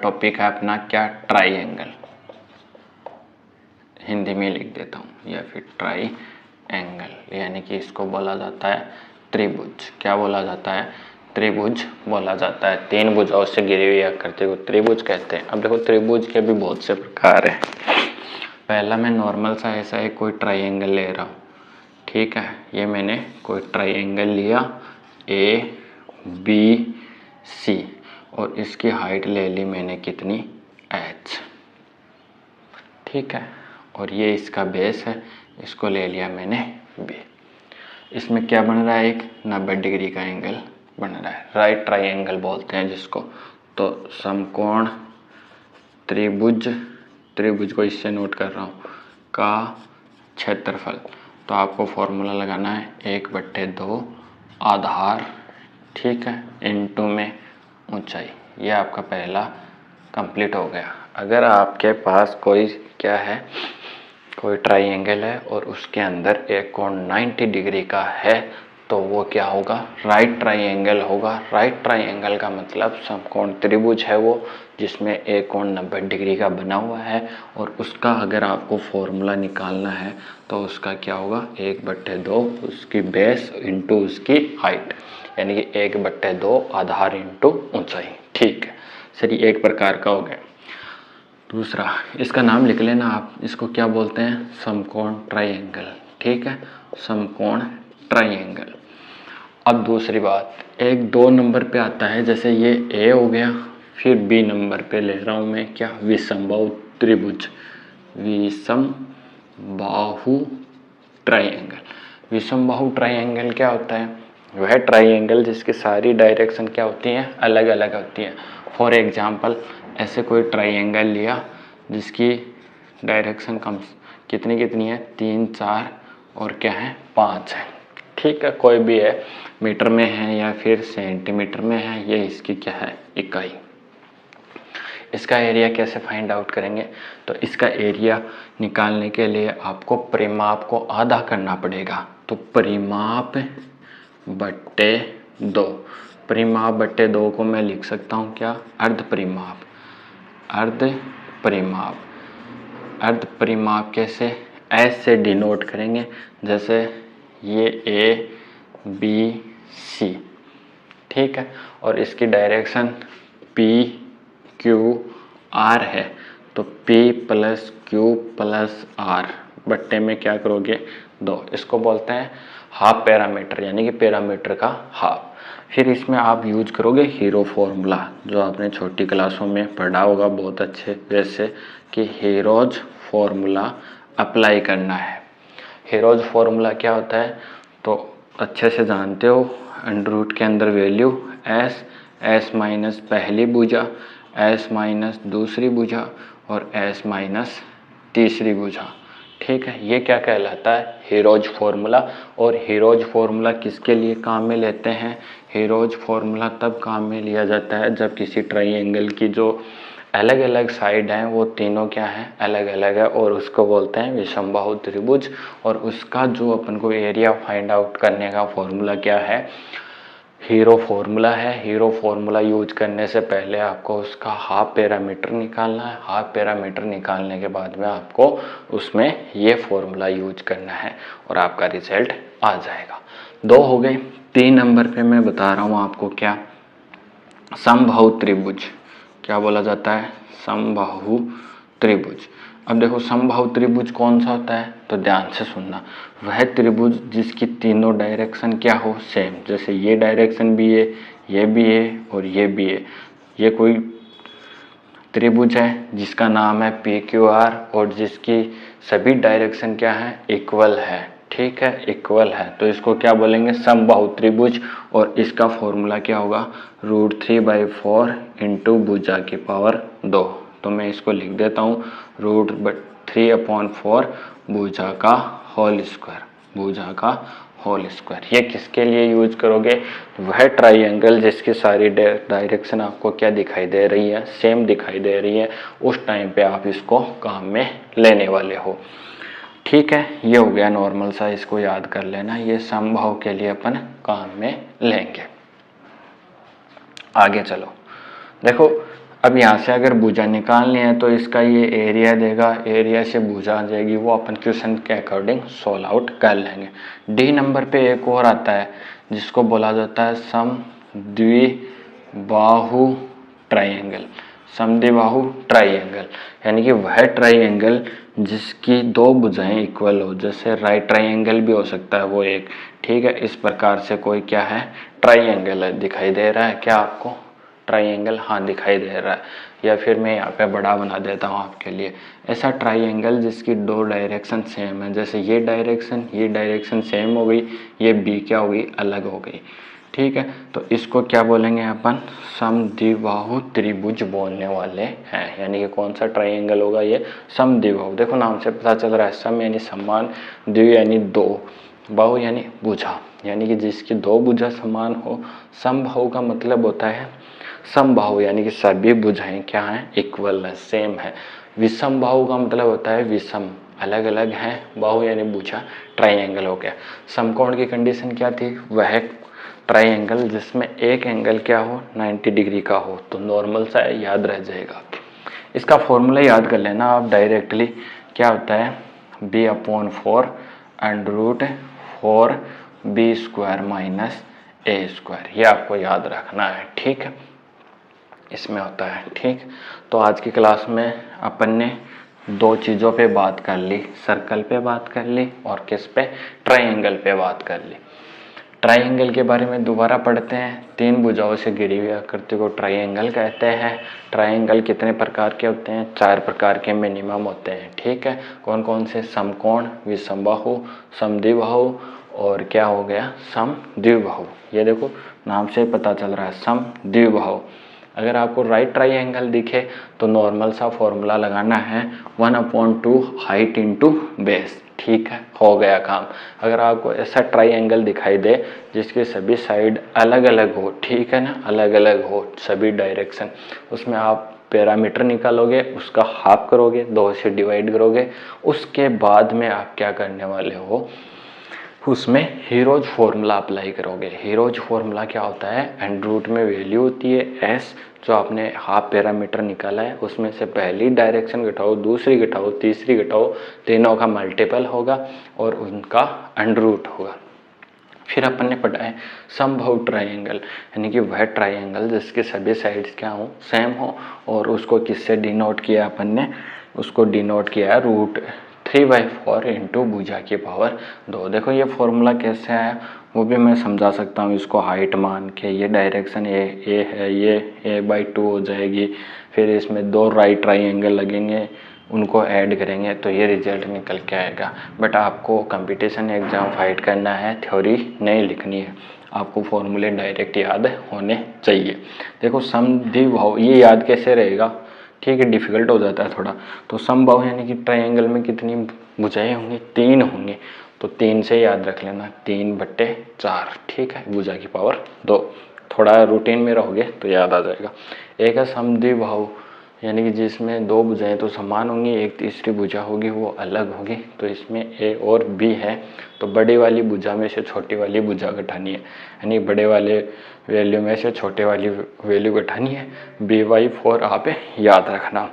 Topic है अपना क्या, ट्राइंगल। हिंदी में लिख देता हूँ, या फिर ट्राई एंगल, यानी कि इसको बोला जाता है त्रिभुज। क्या बोला जाता है? त्रिभुज बोला जाता है। तीन भुजाओं से घिरी हुई आकृति को त्रिभुज कहते हैं। अब देखो त्रिभुज के भी बहुत से प्रकार हैं। पहला मैं नॉर्मल सा ऐसा है कोई ट्राइंगल ले रहा हूँ, ठीक है। ये मैंने कोई ट्राइंगल लिया ABC और इसकी हाइट ले ली मैंने कितनी, h, ठीक है। और ये इसका बेस है, इसको ले लिया मैंने B। इसमें क्या बन रहा है? एक 90 डिग्री का एंगल बन रहा है, राइट ट्राइंगल बोलते हैं जिसको। तो समकोण त्रिभुज, त्रिभुज को इससे नोट कर रहा हूँ, का क्षेत्रफल। तो आपको फॉर्मूला लगाना है 1/2 आधार, ठीक है, इनटू में ऊंचाई। ये आपका पहला कंप्लीट हो गया। अगर आपके पास कोई क्या है, कोई ट्राइंगल है और उसके अंदर एक कोण 90 डिग्री का है, तो वो क्या होगा? राइट ट्राइंगल होगा। राइट ट्राइंगल का मतलब समकोण त्रिभुज है वो, जिसमें एक कोण 90 डिग्री का बना हुआ है। और उसका अगर आपको फॉर्मूला निकालना है तो उसका क्या होगा? 1/2 उसकी बेस इंटू उसकी हाइट, यानी कि 1/2 आधार इंटू ऊंचाई, ठीक है। सर ये एक प्रकार का हो गया। दूसरा, इसका नाम लिख लेना आप, इसको क्या बोलते हैं? समकोण ट्राइंगल, ठीक है, समकोण ट्राइंगल। अब दूसरी बात, एक 2 नंबर पे आता है, जैसे ये A हो गया, फिर B नंबर पे ले रहा हूँ मैं क्या, विषमबाहु त्रिभुज, विषमबाहु ट्राइंगल। विषमबाहु ट्राइंगल क्या होता है? वह ट्राइंगल जिसकी सारी डायरेक्शन क्या होती हैं, अलग अलग होती हैं। फॉर एग्जाम्पल ऐसे कोई ट्राइंगल लिया जिसकी डायरेक्शन कितनी कितनी है, 3, 4 और क्या है, 5 है, ठीक है। कोई भी है, मीटर में है या फिर सेंटीमीटर में है, ये इसकी क्या है, इकाई। इसका एरिया कैसे फाइंड आउट करेंगे? तो इसका एरिया निकालने के लिए आपको परिमाप को आधा करना पड़ेगा। तो परिमाप बट्टे 2, परिमाप बट्टे 2 को मैं लिख सकता हूँ क्या, अर्ध परिमाप। अर्ध परिमाप, अर्ध परिमाप कैसे? S से डिनोट करेंगे, जैसे ये ABC, ठीक है, और इसकी डायरेक्शन PQR है। तो P + Q + R बट्टे में क्या करोगे, 2। इसको बोलते हैं हाफ पैरामीटर, यानी कि पैरामीटर का हाफ। फिर इसमें आप यूज करोगे हीरो फॉर्मूला, जो आपने छोटी क्लासों में पढ़ा होगा बहुत अच्छे, जैसे कि हीरोज फॉर्मूला अप्लाई करना है। हीरोज फॉर्मूला क्या होता है तो अच्छे से जानते हो, अंडर रूट के अंदर वैल्यू S, S माइनस पहली भुजा, S माइनस दूसरी भुजा और S माइनस तीसरी भुजा, ठीक है। ये क्या कहलाता है, हीरोज फॉर्मूला। और हीरोज फॉर्मूला किसके लिए काम में लेते हैं? हीरोज फॉर्मूला तब काम में लिया जाता है जब किसी ट्राइंगल की जो अलग अलग साइड हैं वो तीनों क्या हैं, अलग अलग है, और उसको बोलते हैं विषमबाहु त्रिभुज। और उसका जो अपन को एरिया फाइंड आउट करने का फॉर्मूला क्या है, हीरो फॉर्मूला है। हीरो फॉर्मूला यूज करने से पहले आपको उसका हाफ पैरामीटर निकालना है। हाफ पैरामीटर निकालने के बाद में आपको उसमें ये फॉर्मूला यूज करना है और आपका रिजल्ट आ जाएगा। 2 हो गए। 3 नंबर पे मैं बता रहा हूँ आपको क्या, समबाहु त्रिभुज। क्या बोला जाता है? समबाहु त्रिभुज। अब देखो समबाहु त्रिभुज कौन सा होता है, तो ध्यान से सुनना। वह त्रिभुज जिसकी तीनों डायरेक्शन क्या हो, सेम। जैसे ये डायरेक्शन भी है, ये भी है और ये भी है। ये कोई त्रिभुज है जिसका नाम है PQR और जिसकी सभी डायरेक्शन क्या है, इक्वल है, ठीक है, इक्वल है। तो इसको क्या बोलेंगे, समबाहु त्रिभुज। और इसका फॉर्मूला क्या होगा, √3/4 इंटू भुजा की पावर 2। तो मैं इसको लिख देता हूँ, √3/4 भुजा का होल स्क्वायर, भुजा का होल स्क्वायर। ये किसके लिए यूज करोगे, वह ट्राइंगल जिसकी सारी डायरेक्शन आपको क्या दिखाई दे रही है, सेम दिखाई दे रही है। उस टाइम पे आप इसको काम में लेने वाले हो, ठीक है। ये हो गया नॉर्मल सा, इसको याद कर लेना। ये समबाहु के लिए अपन काम में लेंगे। आगे चलो, देखो अब यहाँ से अगर भुजा निकालनी है तो इसका ये एरिया देगा, एरिया से भुजा आ जाएगी, वो अपन क्वेश्चन के अकॉर्डिंग सोल्व आउट कर लेंगे। डी नंबर पे एक और आता है जिसको बोला जाता है समद्विबाहु ट्राइंगल। समद्विबाहु ट्राइंगल यानी कि वह ट्राइंगल जिसकी दो भुजाएं इक्वल हो, जैसे राइट ट्राइंगल भी हो सकता है वो एक, ठीक है। इस प्रकार से कोई क्या है, ट्राइंगल है। दिखाई दे रहा है क्या आपको ट्राइंगल? हाँ दिखाई दे रहा है। या फिर मैं यहाँ पे बड़ा बना देता हूँ आपके लिए। ऐसा ट्राइंगल जिसकी दो डायरेक्शन सेम है, जैसे ये डायरेक्शन सेम हो गई, ये बी क्या हो गई, अलग हो गई, ठीक है। तो इसको क्या बोलेंगे अपन, समद्विबाहु त्रिभुज बोलने वाले हैं। यानी कि कौन सा ट्राइंगल होगा ये, समद्विबाहु। देखो नाम से पता चल रहा है, सम यानी समान, द्वि यानी दो, बाहु यानी भुजा, यानी कि जिसकी दो भुजा समान हो। समबाहु का मतलब होता है समबाहु यानी कि सभी भुजाएं क्या हैं, इक्वल है, सेम है। विषम बाहु का मतलब होता है विषम, अलग अलग हैं। बाहु यानी भुजा, ट्राइंगल हो गया। समकोण की कंडीशन क्या थी, वह ट्राइंगल जिसमें एक एंगल क्या हो, 90 डिग्री का हो। तो नॉर्मल सा याद रह जाएगा। इसका फॉर्मूला याद कर लेना आप डायरेक्टली, क्या होता है, b/4 √4b² माइनस a²। ये आपको याद रखना है, ठीक है, इसमें होता है, ठीक। तो आज की क्लास में अपन ने दो चीज़ों पे बात कर ली, सर्कल पे बात कर ली और किस पे, ट्राइंगल पे बात कर ली। ट्राइंगल के बारे में दोबारा पढ़ते हैं। तीन भुजाओं से घिरी हुई आकृति को ट्राइंगल कहते हैं। ट्राइंगल कितने प्रकार के होते हैं, 4 प्रकार के मिनिमम होते हैं, ठीक है। कौन कौन से, समकोण, विषमबाहु, समद्विबाहु और क्या हो गया, समद्विबाहु। ये देखो नाम से पता चल रहा है, समद्विबाहु। अगर आपको राइट ट्राइंगल दिखे तो नॉर्मल सा फॉर्मूला लगाना है, 1/2 हाइट इंटू बेस, ठीक है, हो गया काम। अगर आपको ऐसा ट्राइंगल दिखाई दे जिसके सभी साइड अलग अलग हो, ठीक है ना, अलग अलग हो सभी डायरेक्शन, उसमें आप पैरामीटर निकालोगे, उसका हाफ करोगे, 2 से डिवाइड करोगे। उसके बाद में आप क्या करने वाले हो, उसमें हीरोज फॉर्मूला अप्लाई करोगे। हीरोज फॉर्मूला क्या होता है, √, में वैल्यू होती है s, जो आपने हाफ पैरामीटर निकाला है उसमें से पहली डायरेक्शन घटाओ, दूसरी घटाओ, तीसरी घटाओ, तीनों का मल्टीपल होगा और उनका √, होगा। फिर अपन ने पढ़ा है समबाहु ट्राइंगल, यानी कि वह ट्राइंगल जिसके सभी साइड्स क्या हो, सेम हो, और उसको किससे डिनोट किया अपन ने, उसको डिनोट किया है √3/4 इंटू भुजा की पावर 2। देखो ये फॉर्मूला कैसे आया वो भी मैं समझा सकता हूँ। इसको हाइट मान के, ये डायरेक्शन ए है, ये a/2 हो जाएगी। फिर इसमें 2 राइट ट्राइंगल लगेंगे, उनको ऐड करेंगे तो ये रिजल्ट निकल के आएगा। बट आपको कंपटीशन एग्जाम फाइट करना है, थ्योरी नहीं लिखनी है, आपको फॉर्मूले डायरेक्ट याद होने चाहिए। देखो समद्विबाहु ये याद कैसे रहेगा, ठीक है, डिफिकल्ट हो जाता है थोड़ा। तो समबाहु यानी कि ट्राइंगल में कितनी भुजाएं होंगी, 3 होंगी, तो 3 से याद रख लेना, 3/4, ठीक है, भुजा की पावर 2। थोड़ा रूटीन में रहोगे तो याद आ जाएगा। एक है समद्विबाहु यानी कि जिसमें 2 भुजाएं तो समान होंगी, एक तीसरी भुजा होगी वो अलग होगी। तो इसमें a और b है, तो बड़ी वाली भुजा में से छोटी वाली भुजा घटानी है, यानी बड़े वाले वैल्यू में से छोटे वाली वैल्यू घटानी है। b/4 आप याद रखना।